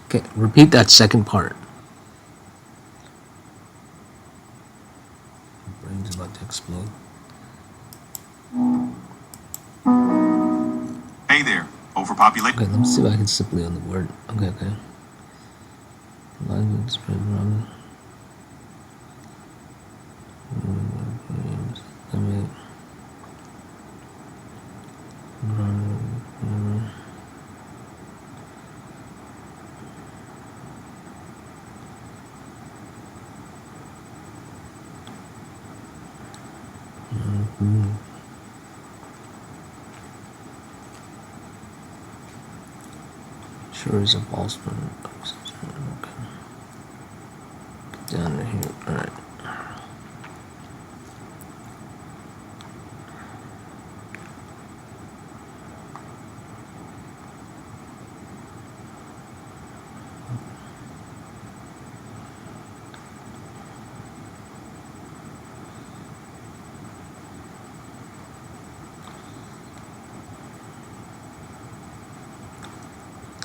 Okay, repeat that second part. My brain's about to explode. Hey there, overpopulation. Okay, let me see if I can simply on the word. Okay. Language spread around. Sure is a false one. Okay. Get down to here. Alright.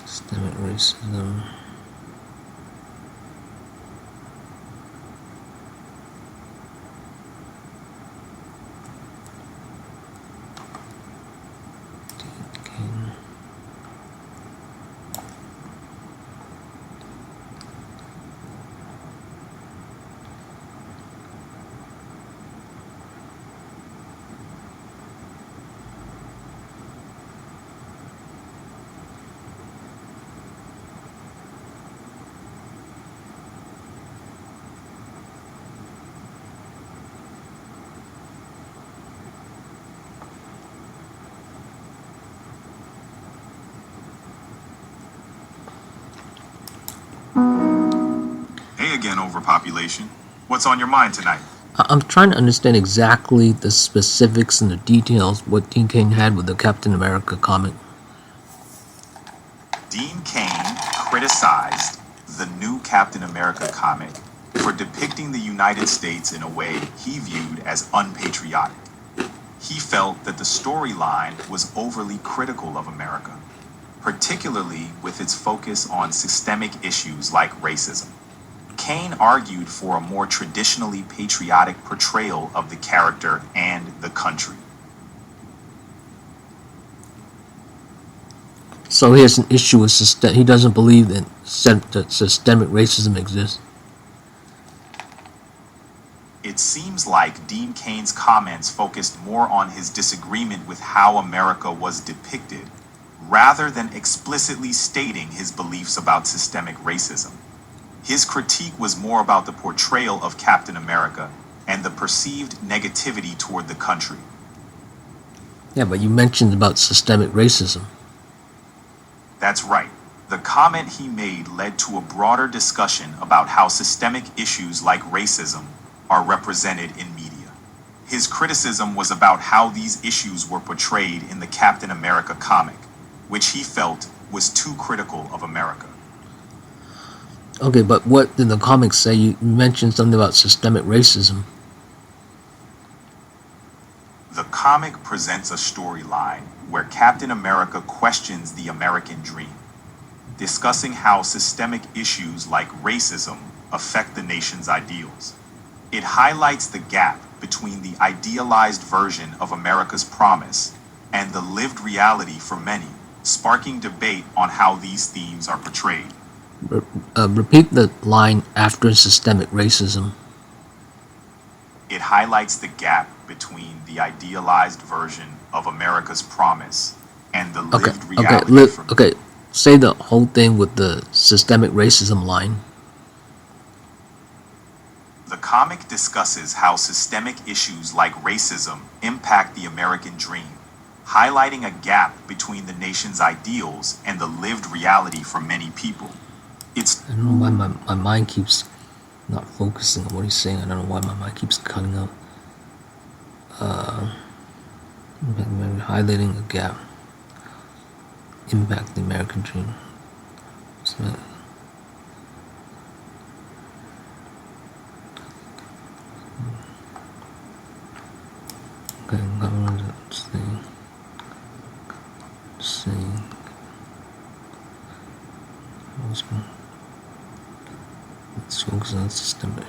Systemic racism. Hey again, overpopulation. What's on your mind tonight? I'm trying to understand exactly the specifics and the details what Dean Cain had with the Captain America comic. Dean Cain criticized the new Captain America comic for depicting the United States in a way he viewed as unpatriotic. He felt that the storyline was overly critical of America, particularly with its focus on systemic issues like racism. Cain argued for a more traditionally patriotic portrayal of the character and the country. So he has an issue with he doesn't believe that systemic racism exists. It seems like Dean Cain's comments focused more on his disagreement with how America was depicted, rather than explicitly stating his beliefs about systemic racism. His critique was more about the portrayal of Captain America and the perceived negativity toward the country. Yeah, but you mentioned about systemic racism. That's right. The comment he made led to a broader discussion about how systemic issues like racism are represented in media. His criticism was about how these issues were portrayed in the Captain America comic, which he felt was too critical of America. Okay, but what did the comics say? You mentioned something about systemic racism. The comic presents a storyline where Captain America questions the American dream, discussing how systemic issues like racism affect the nation's ideals. It highlights the gap between the idealized version of America's promise and the lived reality for many, sparking debate on how these themes are portrayed. Repeat the line after systemic racism. It highlights the gap between the idealized version of America's promise and the Okay, lived okay, reality for okay. Say the whole thing with the systemic racism line. The comic discusses how systemic issues like racism impact the American dream, highlighting a gap between the nation's ideals and the lived reality for many people. It's I don't know why my mind keeps not focusing on what he's saying. I don't know why my mind keeps cutting out. Maybe highlighting a gap. Impact the American dream. Okay, government saying let's focus on systemic.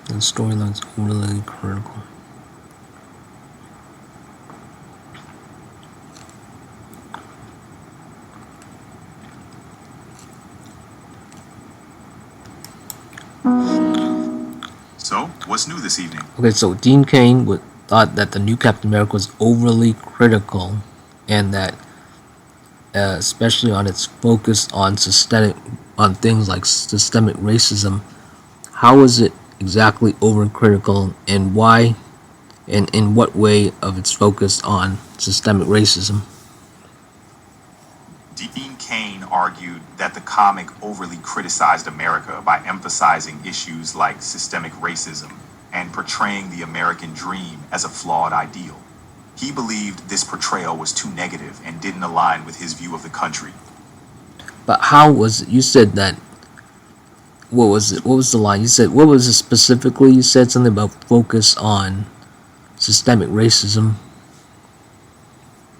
The storyline's overly critical. So, what's new this evening? Okay, so Dean Cain thought that the new Captain America was overly critical, and that especially on its focus on things like systemic racism. How is it exactly overcritical, and why, and in what way of its focus on systemic racism? Dean Cain argued that the comic overly criticized America by emphasizing issues like systemic racism and portraying the American dream as a flawed ideal. He believed this portrayal was too negative and didn't align with his view of the country. But how was it? You said that. What was it? What was the line? You said, what was it specifically? You said something about focus on systemic racism.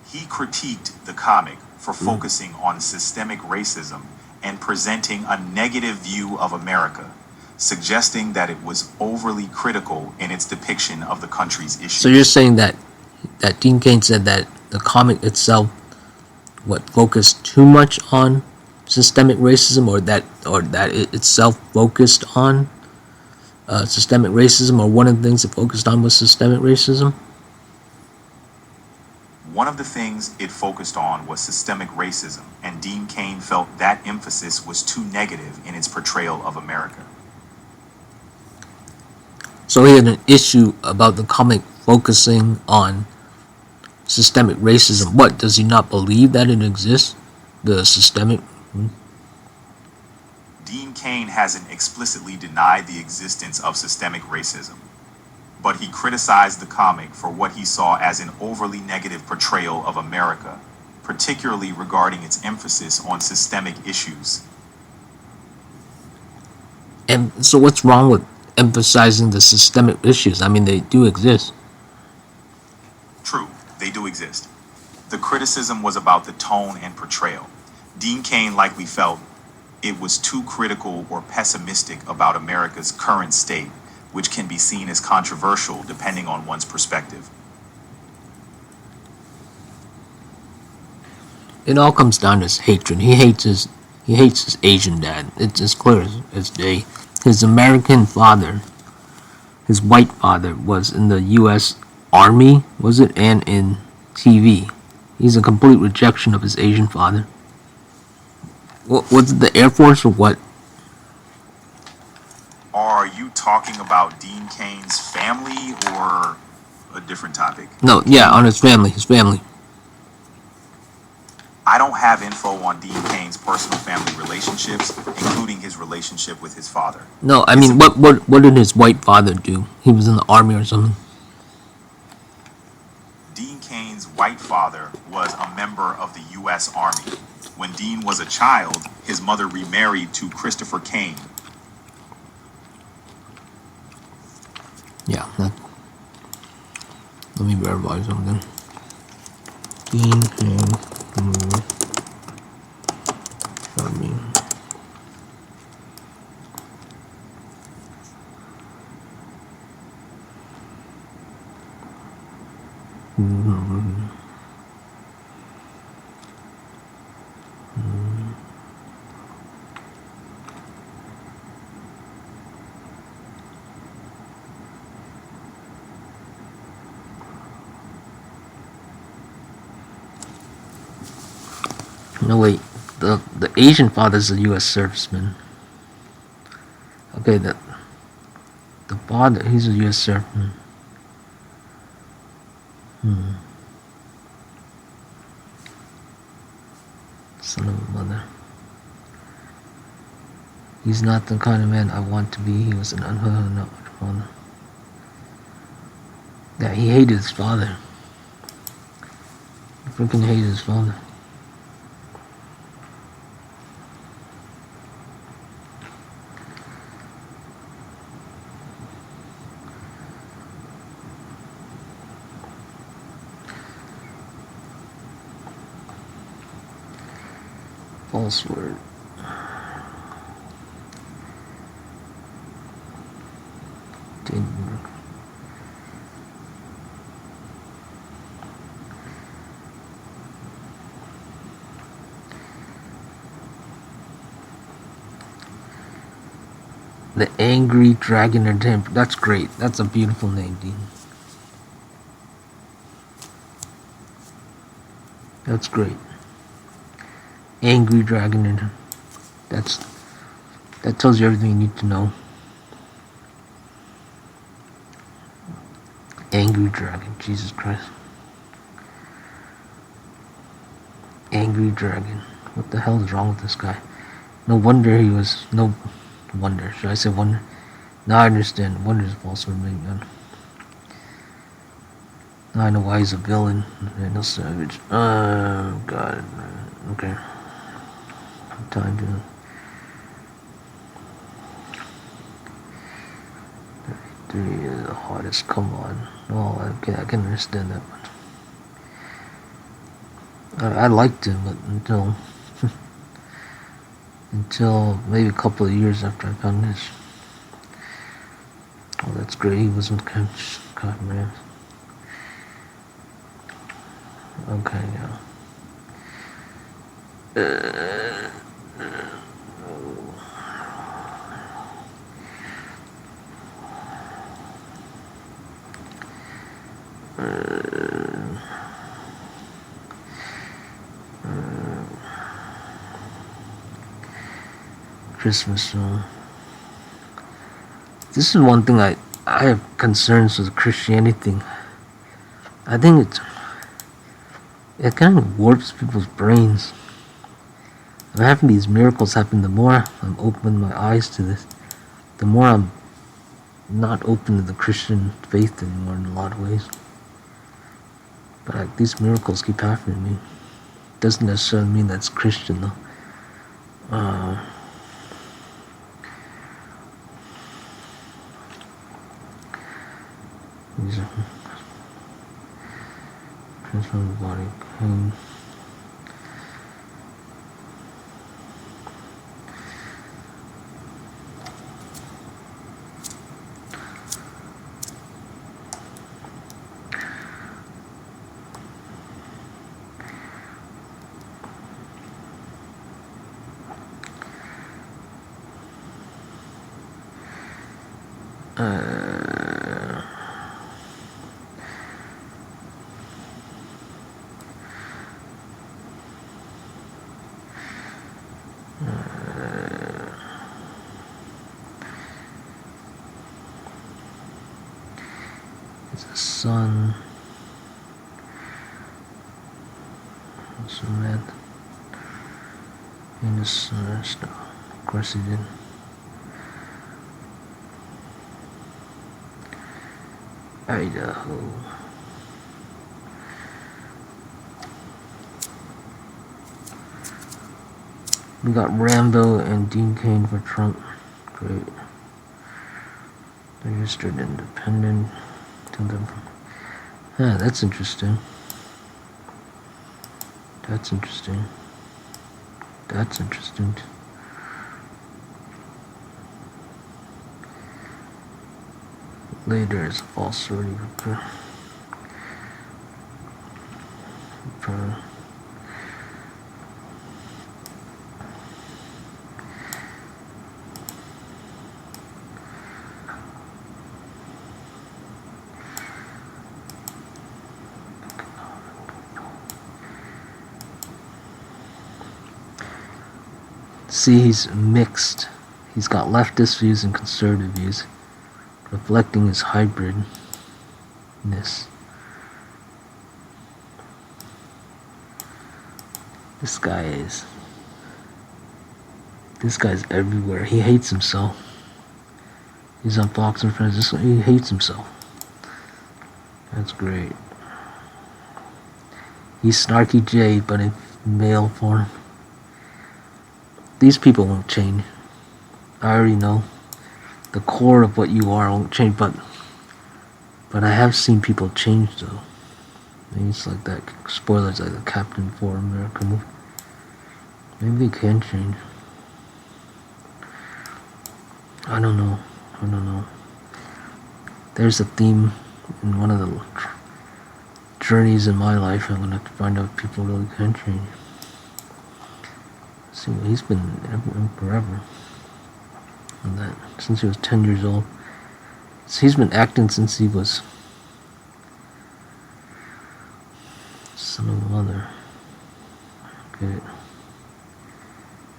He critiqued the comic for focusing on systemic racism and presenting a negative view of America, suggesting that it was overly critical in its depiction of the country's issues. So you're saying that Dean Cain said that the comic itself focused too much on systemic racism, or that it itself focused on systemic racism, or one of the things it focused on was systemic racism? One of the things it focused on was systemic racism, and Dean Cain felt that emphasis was too negative in its portrayal of America. So he had an issue about the comic focusing on systemic racism. What, does he not believe that it exists? The systemic... Dean Cain hasn't explicitly denied the existence of systemic racism, but he criticized the comic for what he saw as an overly negative portrayal of America, particularly regarding its emphasis on systemic issues. And so what's wrong with emphasizing the systemic issues? I mean, they do exist. True, they do exist. The criticism was about the tone and portrayal. Dean Cain likely felt it was too critical or pessimistic about America's current state, which can be seen as controversial depending on one's perspective. It all comes down to his hatred. He hates his Asian dad. It's as clear as day. His American father, his white father, was in the U.S. Army, was it, and in TV. He's a complete rejection of his Asian father. Was it the Air Force or what? Are you talking about Dean Cain's family or a different topic. No, yeah, on his family. His family. I don't have info on Dean Cain's personal family relationships, including his relationship with his father. No, I mean, what did his white father do? He was in the army or something. Dean Cain's white father was a member of the U.S. Army. When Dean was a child, his mother remarried to Christopher Cain. Yeah. Let me verify something. Dean Cain. Army. No, wait. The Asian father's a U.S. serviceman. Okay, the father, he's a U.S. serviceman. Son of a mother. He's not the kind of man I want to be. He was an unheard father. Yeah, he hated his father. He freaking hated his father. False word. Didn't work. The Angry Dragon Attempt. That's great. That's a beautiful name, Dean. That's great. Angry Dragon. That tells you everything you need to know. Angry Dragon. Jesus Christ. Angry Dragon. What the hell is wrong with this guy? No wonder he was... No wonder. Should I say wonder? Now I understand. Wonder is a false word being done. Now I know why he's a villain. Randall Savage. Oh, God. Okay. Time to... 33 is the hardest. Come on. Oh, okay, I can understand that one. I liked him, but until maybe a couple of years after I found this. Oh, that's great. He wasn't God, man. Okay, yeah. Christmas song. This is one thing I have concerns with Christianity thing. I think it kind of warps people's brains. I'm having these miracles happen. The more I'm opening my eyes to this, the more I'm not open to the Christian faith anymore in a lot of ways. But like, these miracles keep happening to me. Doesn't necessarily mean that's Christian though. These are transform the body. It's a sun. Superman. And the sun stuff. Of course he did. Idaho. We got Rambo and Dean Cain for Trump. Great. Registered independent. Yeah, that's interesting. That's interesting. That's interesting. Later is a false sortie. See, he's mixed. He's got leftist views and conservative views, reflecting his hybridness. This guy's everywhere. He hates himself. He's on Fox and Friends. He hates himself. That's great. He's Snarky J, but in male form. These people won't change. I already know. The core of what you are won't change, but I have seen people change though. Maybe it's like that. Spoilers, like the Captain for America movie. Maybe they can change. I don't know. There's a theme in one of the journeys in my life. I'm gonna find out if people really can change. See, he's been forever. And that since he was 10 years old. So he's been acting since he was son of a mother. Okay.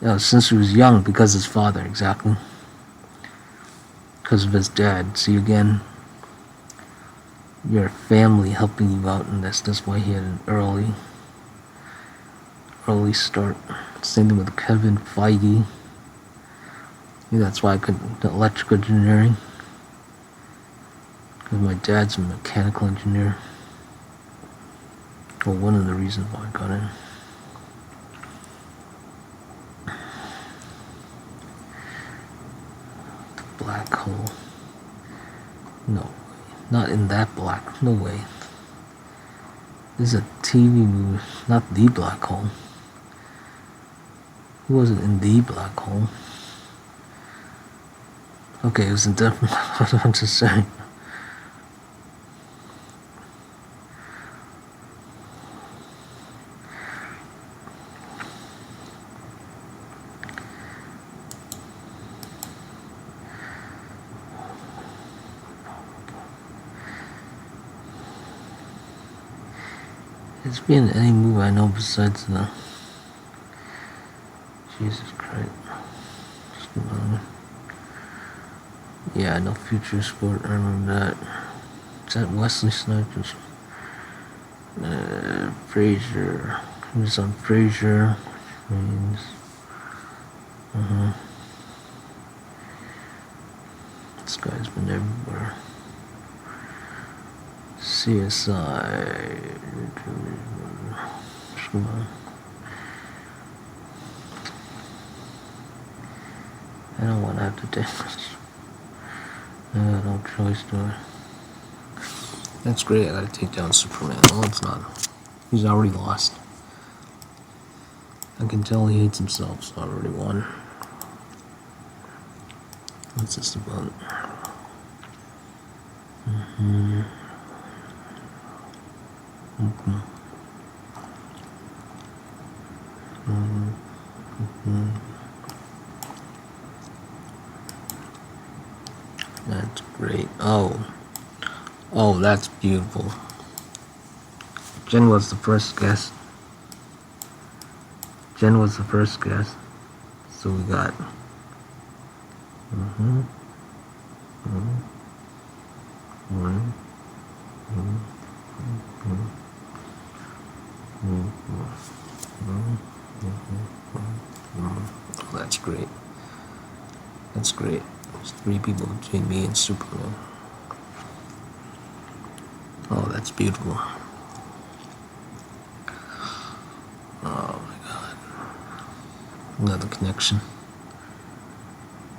Yeah, since he was young, because his father, exactly. Because of his dad. See, again, your family helping you out, and that's why he had an early start. Same thing with Kevin Feige. Maybe that's why I could electrical engineering. Because my dad's a mechanical engineer. Well, one of the reasons why I got in. The black hole. No way. Not in that black. No way. This is a TV movie, not the black hole. He wasn't in the black hole. Okay, it was in different. I'm just saying. It's been any movie I know besides the. Jesus Christ. Yeah, I know Future Sport, I remember that. Is that Wesley Snipes? Frasier. He was on Frasier. This guy's been everywhere. CSI. Come on. I don't want to have to take this. I have no choice, do I? That's great, I gotta take down Superman. Well, it's not. He's already lost. I can tell he hates himself, so I already won. What's this about? That's great. Oh, that's beautiful. Jen was the first guest. So we got. One. great. That's great. There's 3 people between me and Superman. Oh, that's beautiful. Oh my god. Another connection.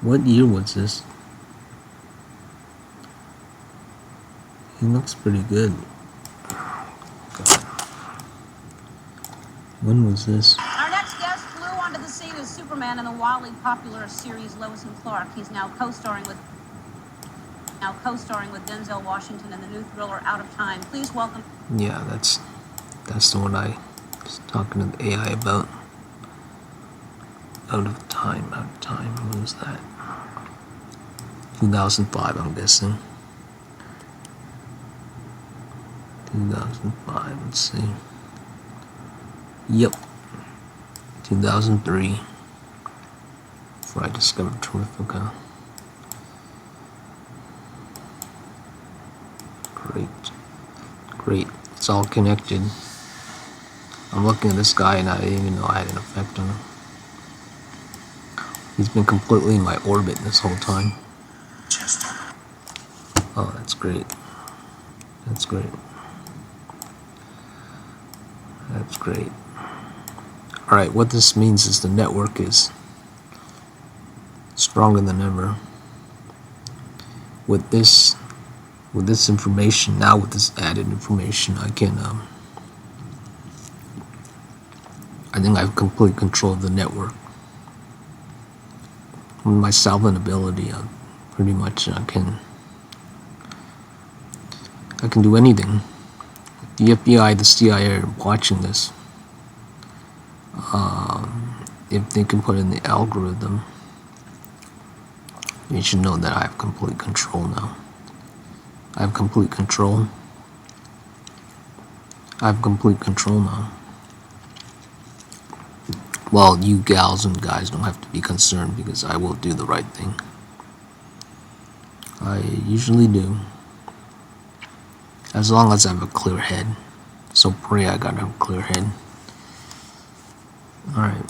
What year was this? He looks pretty good. God. When was this? Our next guest flew onto the scene as Superman in the wildly popular series Lois and Clark. He's now co-starring with Denzel Washington in the new thriller Out of Time. Please welcome. Yeah, that's the one I was talking to the AI about. Out of Time. When was that? 2005, I'm guessing. 2005, let's see. Yep. 2003. Before I discovered Terrifica. Great. It's all connected. I'm looking at this guy and I didn't even know I had an effect on him. He's been completely in my orbit this whole time. Oh, that's great. That's great. That's great. Alright, what this means is the network is stronger than ever. With this information, now with this added information, I can, I think I have complete control of the network. With my Salvin ability, pretty much I can do anything. The FBI, the CIA are watching this. If they can put in the algorithm, you should know that I have complete control now. I have complete control. I have complete control now. Well, you gals and guys don't have to be concerned because I will do the right thing. I usually do. As long as I have a clear head. So pray I gotta have a clear head. Alright.